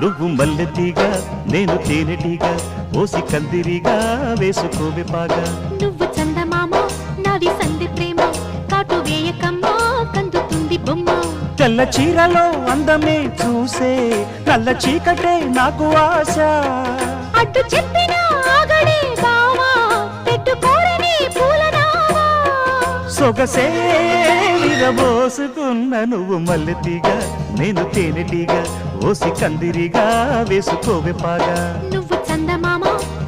నువ్వు మల్లెతీగా నేను తేనెటీగా ఓసి కందిరిగా వేసుకోవే పాగా నువ్వు చందమామ నాది సంధి ప్రేమ కాటు వేయకమ్మా కందుతుంది బొమ్మ తెల్ల చీరలో అందమే చూసే నల్ల చీకటే నాకు ఆశ అడ్డు చెప్పిన ఆగడే బావా పెట్టుకోరని పూలనావా సొగసే విరబోసుకున్న నువ్వు మల్లెతీగా నేను తేనెటీగా ఓసి కందిరిగా వేసుకోవే పాగా నువ్వు చందమామ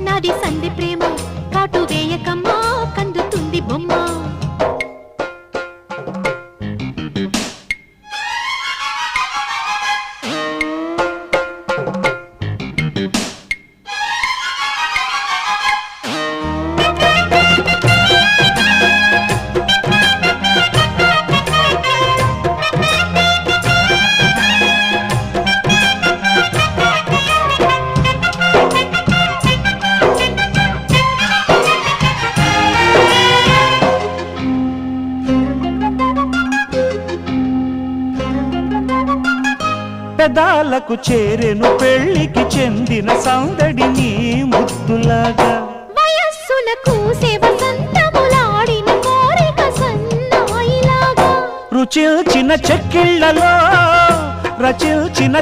నాది సంధి ప్రేమ కాటు వేయకమ్మా కందుతుంది బొమ్మ పెదాలకు చేరెను పెళ్లికి చెందిన సందడి నీ ముద్దులాగా వయస్సులకు వసంతములాడిన కోరిక సన్నాయిలాగా రుచిల్చిన చెక్కిళ్లలో రచిల్చిన